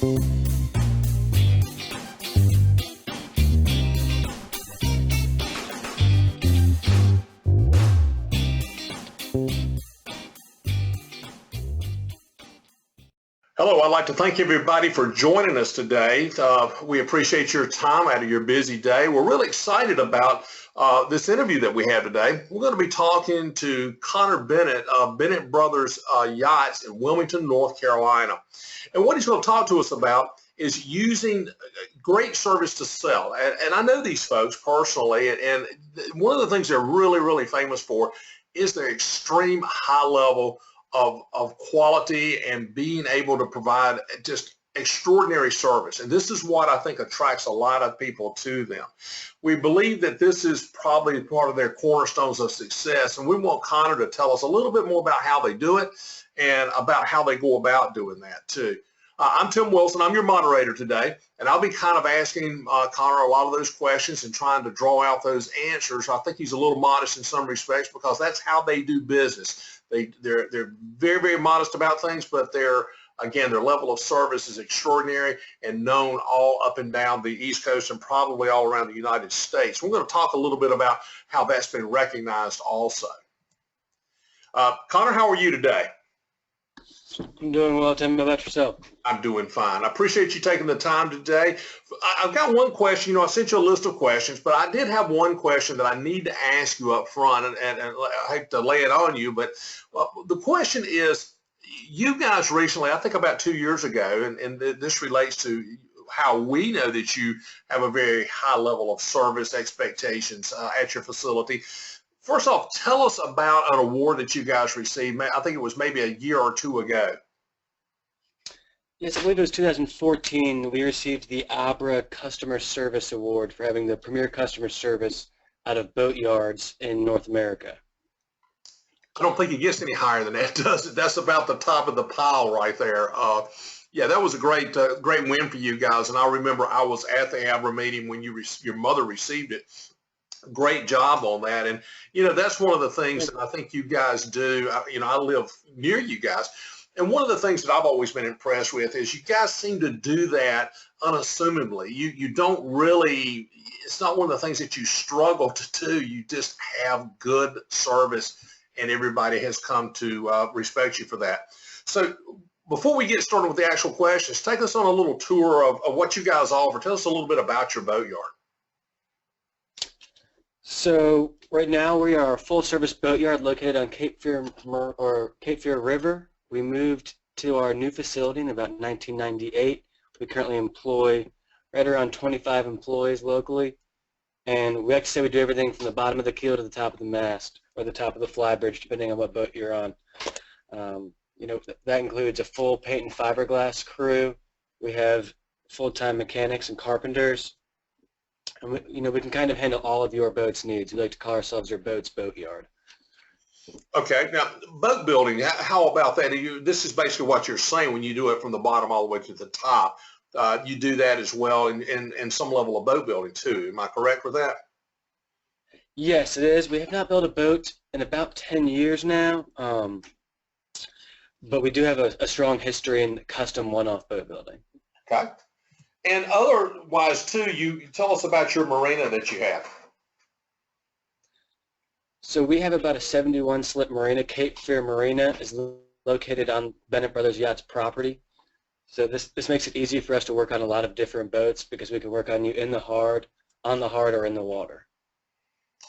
Hello, I'd like to thank everybody for joining us today. We appreciate your time out of your busy day. We're really excited about this interview that we have today. We're going to be talking to Connor Bennett of Bennett Brothers Yachts in Wilmington, North Carolina. And what he's going to talk to us about is using great service to sell. And I know these folks personally, and one of the things they're really, really famous for is their extreme high level of quality and being able to provide just extraordinary service. And this is what I think attracts a lot of people to them. We believe that this is probably part of their cornerstones of success. And we want Connor to tell us a little bit more about how they do it and about how they go about doing that too. I'm Tim Wilson. I'm your moderator today, and I'll be kind of asking Connor a lot of those questions and trying to draw out those answers. I think he's a little modest in some respects because that's how they do business. They're very, very modest about things, but their level of service is extraordinary and known all up and down the East Coast and probably all around the United States. We're going to talk a little bit about how that's been recognized also. Connor, how are you today? I'm doing well, Tim. How about yourself? I'm doing fine. I appreciate you taking the time today. I've got one question. I sent you a list of questions, but I did have one question that I need to ask you up front, and I hate to lay it on you, but the question is, you guys recently, I think about 2 years ago, and this relates to how we know that you have a very high level of service expectations at your facility. First off, tell us about an award that you guys received. I think it was maybe a year or two ago. Yes, I believe it was 2014. We received the ABRA Customer Service Award for having the premier customer service out of boat yards in North America. I don't think it gets any higher than that, does it? That's about the top of the pile right there. Yeah, that was a great win for you guys. And I remember I was at the ABRA meeting when your mother received it. Great job on that. And, that's one of the things that I think you guys do. I live near you guys. And one of the things that I've always been impressed with is you guys seem to do that unassumingly. You don't really, it's not one of the things that you struggle to do. You just have good service, and everybody has come to respect you for that. So before we get started with the actual questions, take us on a little tour of what you guys offer. Tell us a little bit about your boatyard. So right now we are a full-service boatyard located on Cape Fear River. We moved to our new facility in about 1998. We currently employ right around 25 employees locally, and we like to say we do everything from the bottom of the keel to the top of the mast or the top of the flybridge, depending on what boat you're on. That includes a full paint and fiberglass crew. We have full-time mechanics and carpenters. And we can kind of handle all of your boat's needs. We like to call ourselves your boat's boatyard. Okay, now boat building, how about that? This is basically what you're saying when you do it from the bottom all the way to the top. You do that as well in some level of boat building too. Am I correct with that? Yes, it is. We have not built a boat in about 10 years now, but we do have a strong history in custom one-off boat building. Okay. And otherwise, too, you tell us about your marina that you have. So we have about a 71-slip marina. Cape Fear Marina is located on Bennett Brothers Yachts property. So this makes it easy for us to work on a lot of different boats because we can work on you in the hard, on the hard, or in the water.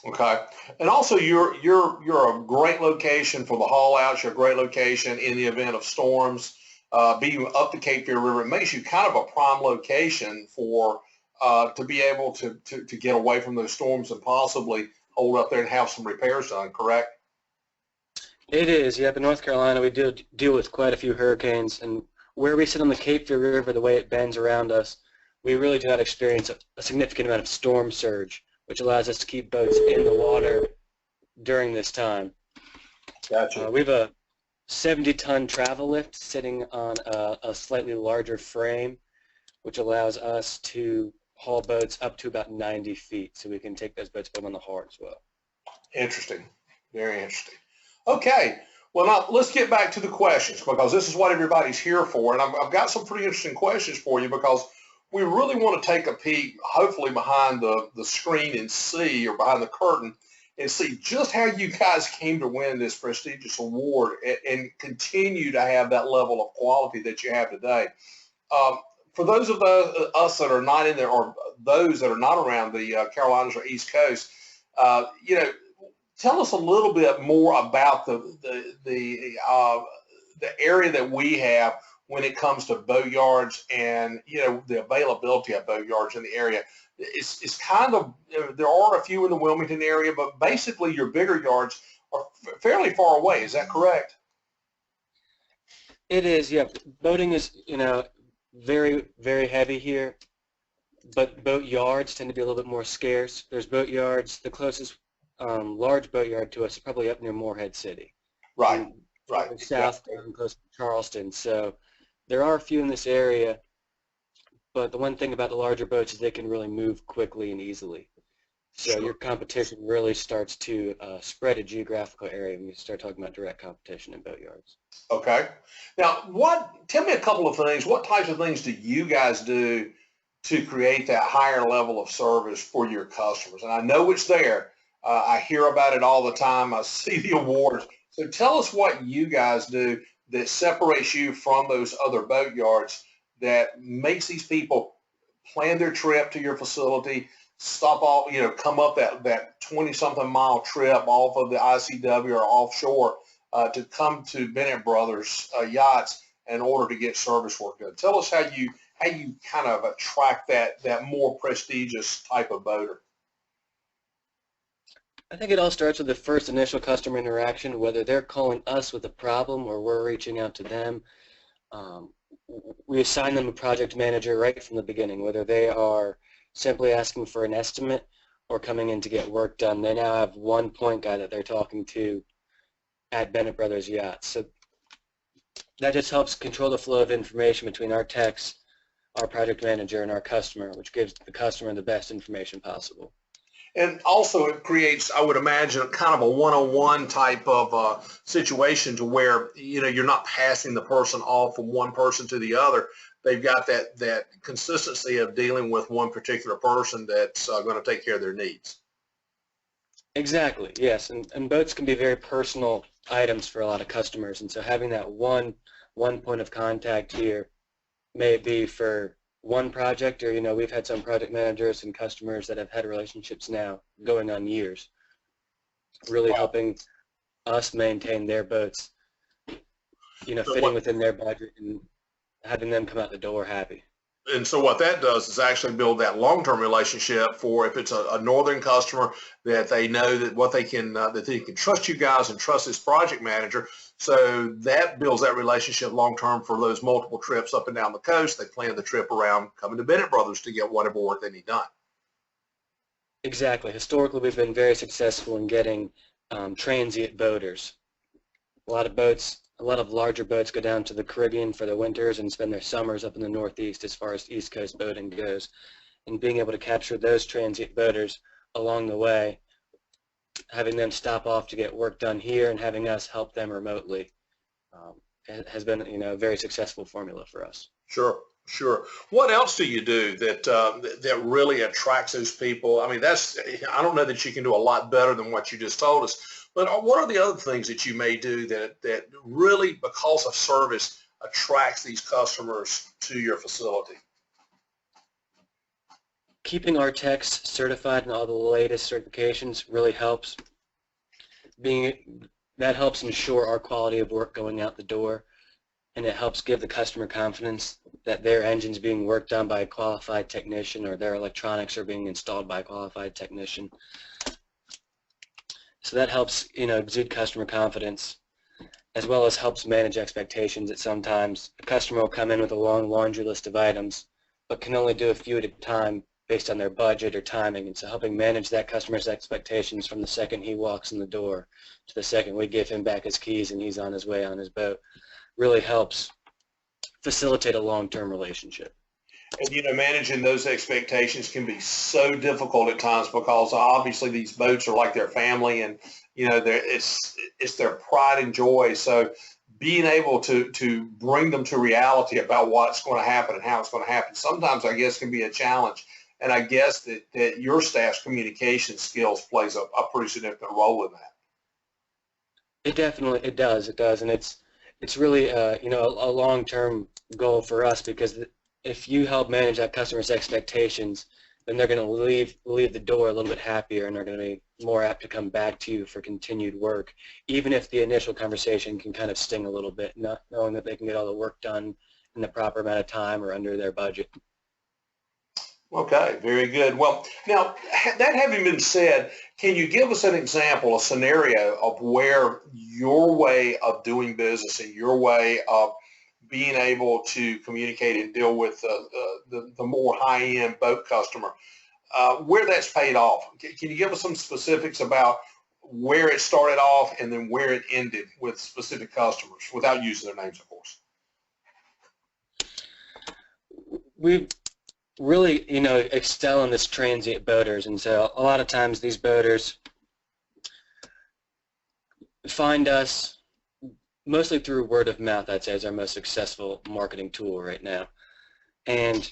Okay. And also, you're a great location for the haul outs. You're a great location in the event of storms. Being up the Cape Fear River, it makes you kind of a prime location for to be able to get away from those storms and possibly hold up there and have some repairs done, correct? It is, yeah. In North Carolina, we do deal with quite a few hurricanes, and where we sit on the Cape Fear River, the way it bends around us, we really do not experience a significant amount of storm surge, which allows us to keep boats in the water during this time. Gotcha. We have a 70-ton travel lift sitting on a slightly larger frame, which allows us to haul boats up to about 90 feet, so we can take those boats on the hard as well. Interesting. Very interesting. Okay. Well, now let's get back to the questions because this is what everybody's here for. And I've got some pretty interesting questions for you because we really want to take a peek, hopefully behind the screen and see, or behind the curtain, and see just how you guys came to win this prestigious award and continue to have that level of quality that you have today. Um, for those of us that are not in there, or those that are not around the Carolinas or East Coast, you know, tell us a little bit more about the area that we have when it comes to boatyards and, you know, the availability of boatyards in the area. It's kind of, there are a few in the Wilmington area, but basically your bigger yards are fairly far away. Is that correct? It is, yeah. Boating is, you know, very, very heavy here, but boat yards tend to be a little bit more scarce. There's boat yards. The closest large boat yard to us is probably up near Morehead City. Right, right. South, down close to Charleston. So there are a few in this area, but the one thing about the larger boats is they can really move quickly and easily. So Sure. your competition really starts to spread a geographical area when you start talking about direct competition in boat yards. Okay. Now, tell me a couple of things. What types of things do you guys do to create that higher level of service for your customers? And I know it's there. I hear about it all the time. I see the awards. So tell us what you guys do that separates you from those other boat yards, that makes these people plan their trip to your facility, stop off, you know, come up that 20-something mile trip off of the ICW or offshore to come to Bennett Brothers yachts in order to get service work done. Tell us how you kind of attract that more prestigious type of boater. I think it all starts with the first initial customer interaction, whether they're calling us with a problem or we're reaching out to them. We assign them a project manager right from the beginning, whether they are simply asking for an estimate or coming in to get work done. They now have one point guy that they're talking to at Bennett Brothers Yachts. So that just helps control the flow of information between our techs, our project manager, and our customer, which gives the customer the best information possible. And also it creates, I would imagine, kind of a one-on-one type of situation to where, you know, you're not passing the person off from one person to the other. They've got that consistency of dealing with one particular person that's going to take care of their needs. Exactly, yes. And boats can be very personal items for a lot of customers. And so having that one point of contact here, may it be for one project, or, you know, we've had some project managers and customers that have had relationships now going on years, really helping us maintain their boats, you know, fitting within their budget and having them come out the door happy. And so what that does is actually build that long-term relationship for, if it's a northern customer, that they know that that they can trust you guys and trust this project manager. So that builds that relationship long-term for those multiple trips up and down the coast. They plan the trip around coming to Bennett Brothers to get whatever work they need done. Exactly. Historically, we've been very successful in getting transient boaters. A lot of larger boats go down to the Caribbean for the winters and spend their summers up in the Northeast as far as East Coast boating goes. And being able to capture those transient boaters along the way, having them stop off to get work done here and having us help them remotely has been, you know, a very successful formula for us. Sure. Sure. What else do you do that really attracts those people? I mean, I don't know that you can do a lot better than what you just told us, but what are the other things that you may do that really, because of service, attracts these customers to your facility? Keeping our techs certified in all the latest certifications really helps. That helps ensure our quality of work going out the door, and it helps give the customer confidence that their engine's being worked on by a qualified technician, or their electronics are being installed by a qualified technician. So that helps, you know, exude customer confidence, as well as helps manage expectations. That sometimes a customer will come in with a long laundry list of items, but can only do a few at a time based on their budget or timing. And so helping manage that customer's expectations from the second he walks in the door to the second we give him back his keys and he's on his way on his boat really helps facilitate a long-term relationship. And, you know, managing those expectations can be so difficult at times because obviously these boats are like their family, and it's their pride and joy. So being able to bring them to reality about what's going to happen and how it's going to happen sometimes, I guess, can be a challenge. And I guess that your staff's communication skills plays a pretty significant role in that. It does, and it's really a long-term goal for us, because if you help manage that customer's expectations, then they're going to leave the door a little bit happier, and they're going to be more apt to come back to you for continued work, even if the initial conversation can kind of sting a little bit, not knowing that they can get all the work done in the proper amount of time or under their budget. Okay, very good. Well, now, that having been said, can you give us an example, a scenario of where your way of doing business and your way of being able to communicate and deal with the more high-end boat customer, where that's paid off? Can you give us some specifics about where it started off and then where it ended with specific customers, without using their names, of course? We really, excel in this transient boaters, and so a lot of times these boaters find us mostly through word of mouth. I'd say is our most successful marketing tool right now. And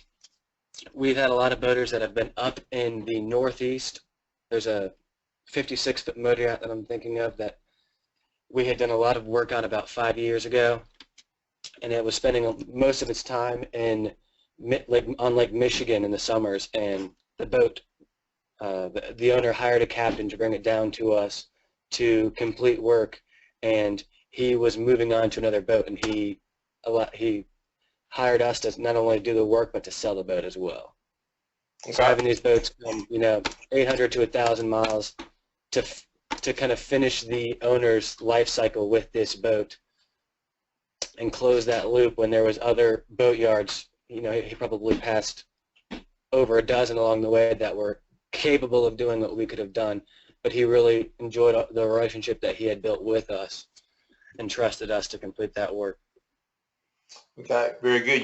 we've had a lot of boaters that have been up in the Northeast. There's a 56-foot motor yacht that I'm thinking of that we had done a lot of work on about 5 years ago, and it was spending most of its time on Lake Michigan in the summers, and the boat, the owner hired a captain to bring it down to us to complete work, and he was moving on to another boat, and he hired us to not only do the work but to sell the boat as well. Okay. So having these boats come, 800 to 1,000 miles to kind of finish the owner's life cycle with this boat and close that loop when there was other boat yards. He probably passed over a dozen along the way that were capable of doing what we could have done, but he really enjoyed the relationship that he had built with us and trusted us to complete that work. Okay, very good.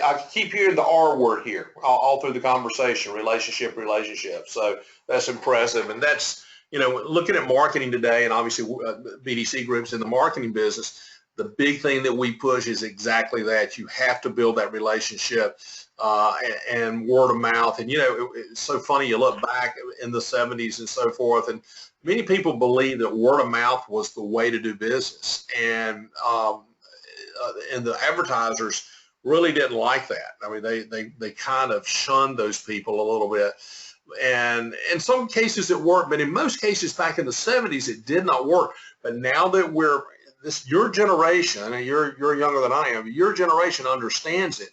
I keep hearing the R word here all through the conversation: relationship. So that's impressive, and that's looking at marketing today, and obviously BDC groups in the marketing business. The big thing that we push is exactly that. You have to build that relationship and word of mouth. And, it's so funny. You look back in the 70s and so forth, and many people believe that word of mouth was the way to do business. And the advertisers really didn't like that. I mean, they kind of shunned those people a little bit. And in some cases it worked, but in most cases back in the 70s it did not work. But now that your generation, and you're younger than I am, your generation understands it.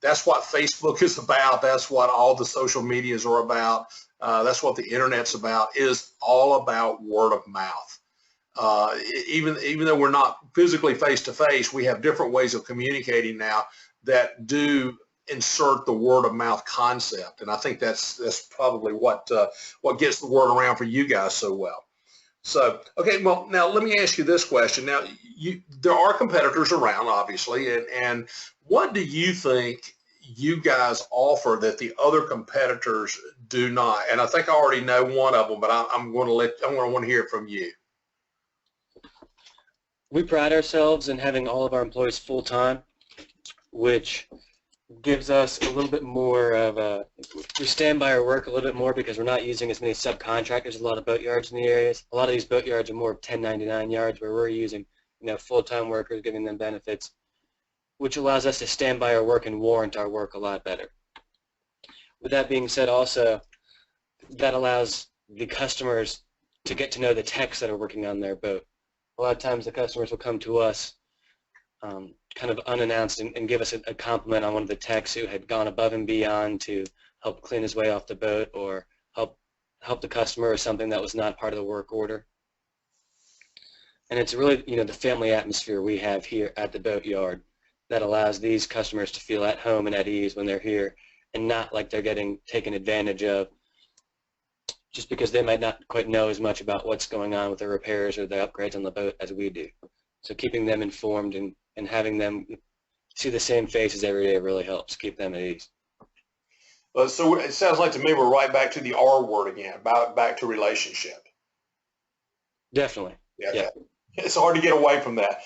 That's what Facebook is about. That's what all the social medias are about. That's what the internet's about, is all about word of mouth. Even though we're not physically face-to-face, we have different ways of communicating now that do insert the word of mouth concept. And I think that's probably what gets the word around for you guys so well. So, okay, well, now let me ask you this question. Now, there are competitors around, obviously, and what do you think you guys offer that the other competitors do not? And I think I already know one of them, but I'm going to want to hear it from you. We pride ourselves in having all of our employees full-time, which gives us a little bit more of we stand by our work a little bit more because we're not using as many subcontractors. A lot of boat yards in the areas. A lot of these boat yards are more 1099 yards where we're using, full-time workers, giving them benefits, which allows us to stand by our work and warrant our work a lot better. With that being said, also, that allows the customers to get to know the techs that are working on their boat. A lot of times the customers will come to us kind of unannounced and give us a compliment on one of the techs who had gone above and beyond to help clean his way off the boat or help the customer with something that was not part of the work order. And it's really, the family atmosphere we have here at the boat yard that allows these customers to feel at home and at ease when they're here and not like they're getting taken advantage of just because they might not quite know as much about what's going on with the repairs or the upgrades on the boat as we do. So keeping them informed and having them see the same faces every day really helps keep them at ease. Well, so it sounds like to me we're right back to the R word again, back to relationship. Definitely. Yeah. It's hard to get away from that.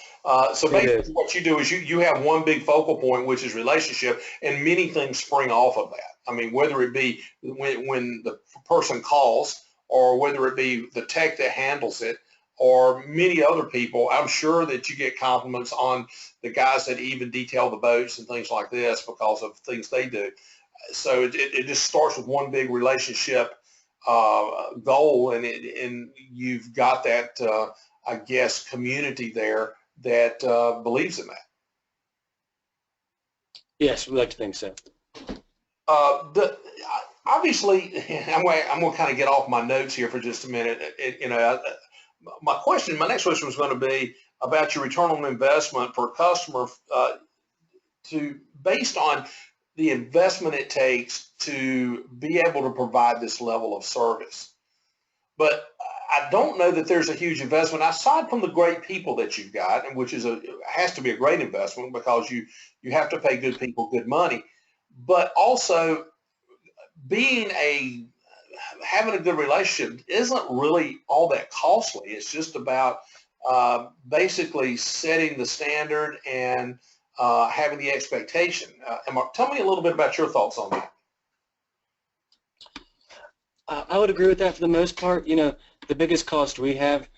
So It basically is. what you do is you have one big focal point, which is relationship, and many things spring off of that. I mean, whether it be when the person calls, or whether it be the tech that handles it, or many other people, I'm sure that you get compliments on the guys that even detail the boats and things like this because of things they do. So it just starts with one big relationship goal, and you've got that, I guess, community there that believes in that. Yes, we like to think so. The obviously, I'm going to kind of get off my notes here for just a minute. My next question was going to be about your return on investment for a customer, based on the investment it takes to be able to provide this level of service. But I don't know that there's a huge investment aside from the great people that you've got, and which has to be a great investment because you have to pay good people good money. But also having a good relationship isn't really all that costly. It's just about basically setting the standard and having the expectation. Tell me a little bit about your thoughts on that. I would agree with that for the most part. The biggest cost we have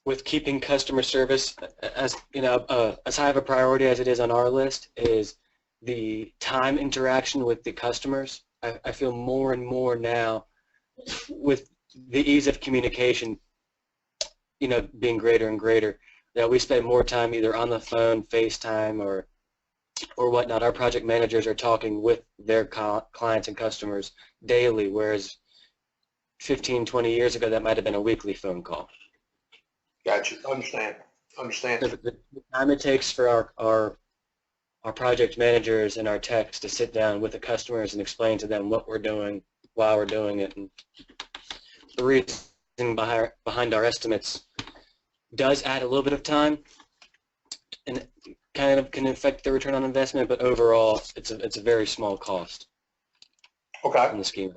with keeping customer service as high of a priority as it is on our list is the time interaction with the customers. I feel more and more now with the ease of communication, being greater and greater, that we spend more time either on the phone, FaceTime, or whatnot. Our project managers are talking with their clients and customers daily, whereas 15, 20 years ago, that might have been a weekly phone call. Gotcha. Understand. The time it takes for our project managers and our techs to sit down with the customers and explain to them what we're doing, why we're doing it, and the reason behind our estimates does add a little bit of time, and kind of can affect the return on investment, but overall, it's a very small cost. Okay. In the scheme.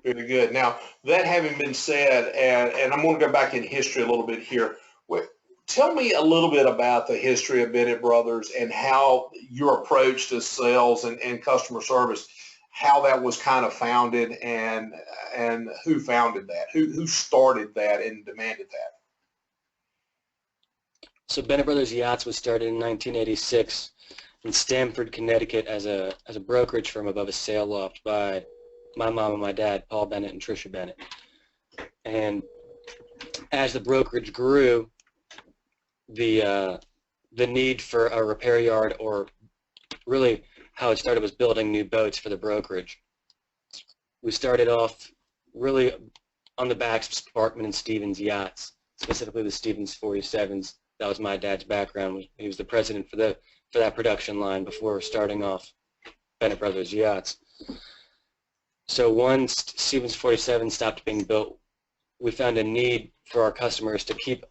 Very good. Now, that having been said, and I'm going to go back in history a little bit here. Tell me a little bit about the history of Bennett Brothers and how your approach to sales and customer service, how that was kind of founded, and who founded that, who started that and demanded that. So Bennett Brothers Yachts was started in 1986 in Stamford, Connecticut as a brokerage firm above a sail loft by my mom and my dad, Paul Bennett and Tricia Bennett. And as the brokerage grew, the need for a repair yard, or really how it started was building new boats for the brokerage. We started off really on the backs of Sparkman and Stevens yachts, specifically the Stevens 47s. That was my dad's background. He was the president for that production line before starting off Bennett Brothers Yachts. So once Stevens 47 stopped being built, we found a need for our customers to keep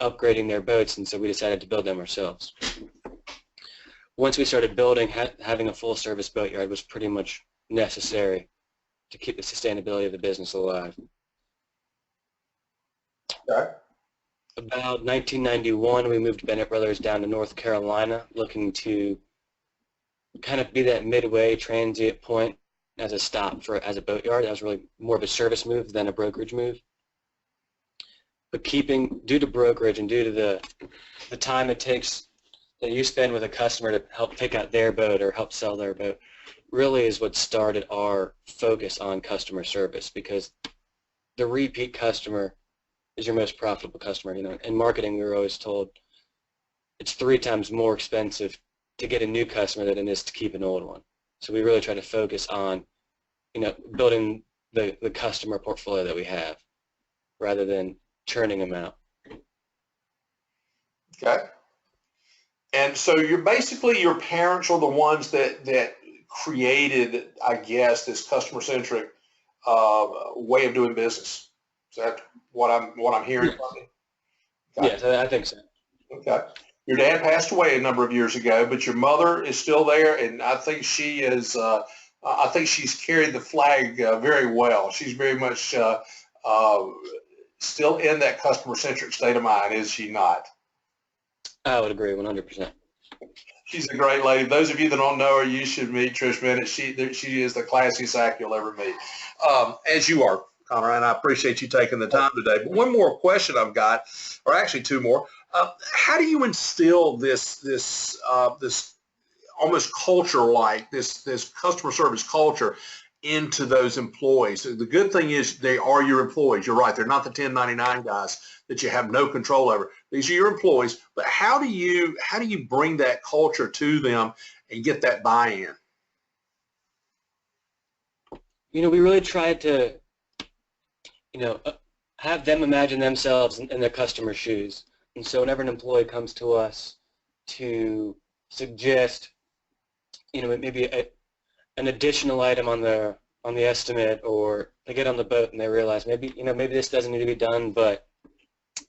upgrading their boats, and so we decided to build them ourselves. Once we started building, having a full-service boatyard was pretty much necessary to keep the sustainability of the business alive. Okay. About 1991, we moved Bennett Brothers down to North Carolina, looking to kind of be that midway transient point as a stop as a boatyard. That was really more of a service move than a brokerage move. But due to brokerage and due to the time it takes that you spend with a customer to help pick out their boat or help sell their boat, really is what started our focus on customer service, because the repeat customer is your most profitable customer. In marketing, we were always told it's 3 times more expensive to get a new customer than it is to keep an old one. So we really try to focus on, building the customer portfolio that we have, rather than churning them out. Okay. And so your parents are the ones that created, I guess, this customer-centric way of doing business. Is that what I'm hearing from you? Okay. Yes, I think so. Okay. Your dad passed away a number of years ago, but your mother is still there, and I think she is. I think she's carried the flag very well. She's very much. still in that customer-centric state of mind, is she not? I would agree 100%. She's a great lady. Those of you that don't know her, you should meet Trish Bennett. She is the classiest act you'll ever meet, as you are, Connor, and I appreciate you taking the time today. But one more question I've got, or actually two more. How do you instill this almost culture, like this customer service culture, into those employees? The good thing is they are your employees. You're right. They're not the 1099 guys that you have no control over. These are your employees. But how do you bring that culture to them and get that buy-in? We really try to, have them imagine themselves in their customer's shoes. And so whenever an employee comes to us to suggest, maybe an additional item on the estimate, or they get on the boat and they realize maybe this doesn't need to be done, but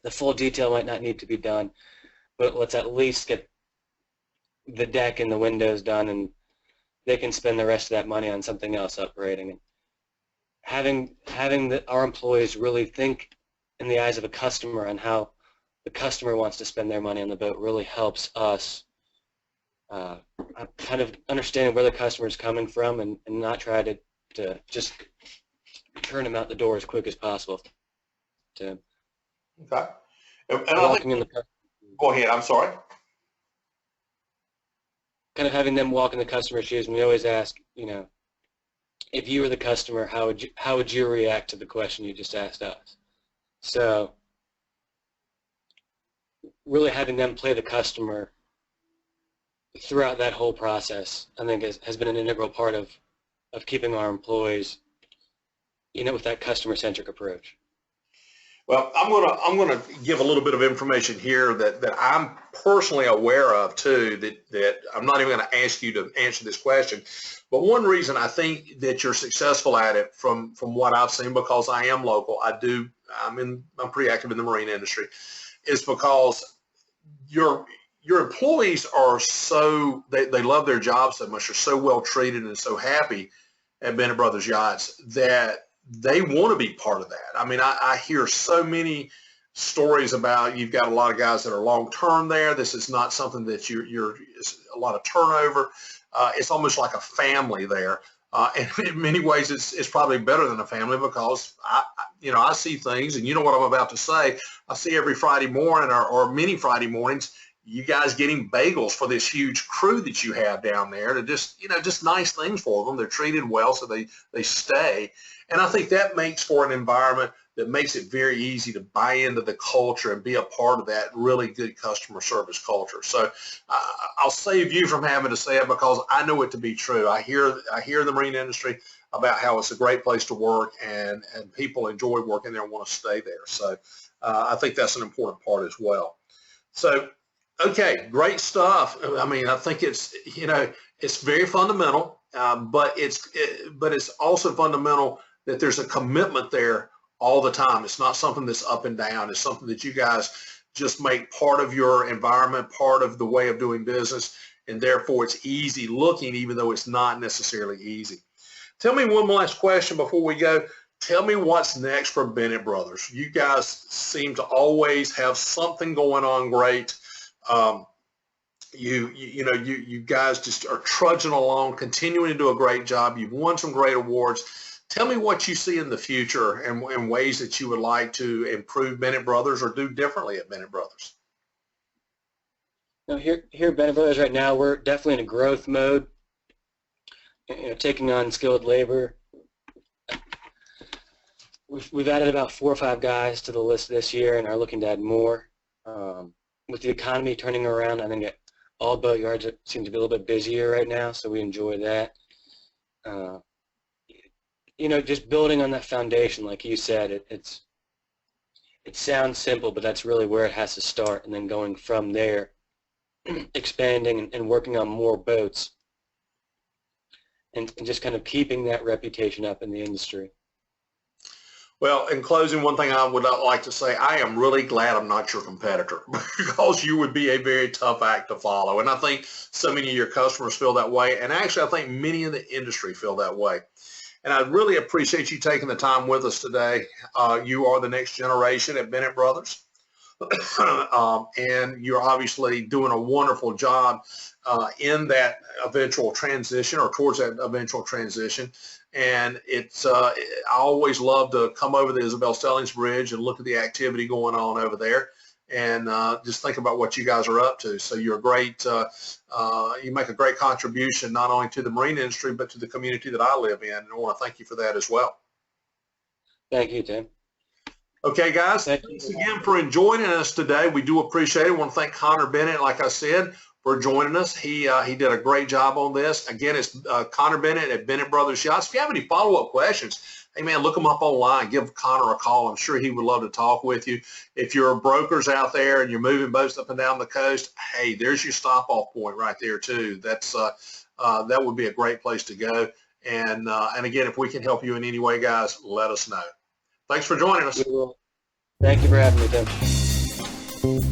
the full detail might not need to be done, but let's at least get the deck and the windows done, and they can spend the rest of that money on something else upgrading. And having our employees really think in the eyes of a customer on how the customer wants to spend their money on the boat really helps us kind of understanding where the customer is coming from, and not try to just turn them out the door as quick as possible. Okay. And go ahead. I'm sorry. Kind of having them walk in the customer's shoes, and we always ask, if you were the customer, how would you react to the question you just asked us? So really having them play the customer throughout that whole process, I think has been an integral part of keeping our employees, with that customer-centric approach. Well, I'm gonna give a little bit of information here that I'm personally aware of too, that I'm not even going to ask you to answer this question. But one reason I think that you're successful at it, from what I've seen, because I am local, I'm pretty active in the marine industry, is because your employees are they love their job so much, they're so well treated and so happy at Bennett Brothers Yachts that they want to be part of that. I mean, I hear so many stories about, you've got a lot of guys that are long-term there. This is not something that you're a lot of turnover. It's almost like a family there. And in many ways, it's probably better than a family, because I see things, and you know what I'm about to say. I see every Friday morning or many Friday mornings, you guys getting bagels for this huge crew that you have down there. To just nice things for them. They're treated well, so they stay. And I think that makes for an environment that makes it very easy to buy into the culture and be a part of that really good customer service culture. So I'll save you from having to say it, because I know it to be true. I hear in the marine industry about how it's a great place to work, and people enjoy working there and want to stay there. So I think that's an important part as well. So, okay, great stuff. I mean, I think it's very fundamental, but it's also fundamental that there's a commitment there all the time. It's not something that's up and down. It's something that you guys just make part of your environment, part of the way of doing business, and therefore it's easy looking, even though it's not necessarily easy. Tell me one last question before we go. Tell me what's next for Bennett Brothers. You guys seem to always have something going on great. You guys just are trudging along, continuing to do a great job. You've won some great awards. Tell me what you see in the future, and ways that you would like to improve Bennett Brothers or do differently at Bennett Brothers. Now, here at Bennett Brothers right now, we're definitely in a growth mode, taking on skilled labor. We've added about 4 or 5 guys to the list this year, and are looking to add more. With the economy turning around, I think all boat yards seem to be a little bit busier right now, so we enjoy that. Just building on that foundation, like you said, it sounds simple, but that's really where it has to start, and then going from there, expanding and working on more boats, and just kind of keeping that reputation up in the industry. Well, in closing, one thing I would like to say, I am really glad I'm not your competitor, because you would be a very tough act to follow. And I think so many of your customers feel that way. And actually, I think many in the industry feel that way. And I really appreciate you taking the time with us today. You are the next generation at Bennett Brothers. And you're obviously doing a wonderful job in that eventual transition or towards that eventual transition. And it's I always love to come over the Isabel Stellings Bridge and look at the activity going on over there, and just think about what you guys are up to. So you're a great, you make a great contribution not only to the marine industry but to the community that I live in, and I want to thank you for that as well. Thank you, Tim. Okay, guys, thanks again for joining us today. We do appreciate it. I want to thank Connor Bennett, like I said, for joining us. He did a great job on this. Again, it's Connor Bennett at Bennett Brothers Yachts. If you have any follow-up questions, hey, man, look him up online. Give Connor a call. I'm sure he would love to talk with you. If you're brokers out there and you're moving boats up and down the coast, hey, there's your stop-off point right there, too. That's that would be a great place to go. And again, if we can help you in any way, guys, let us know. Thanks for joining us. Thank you for having me, Tim.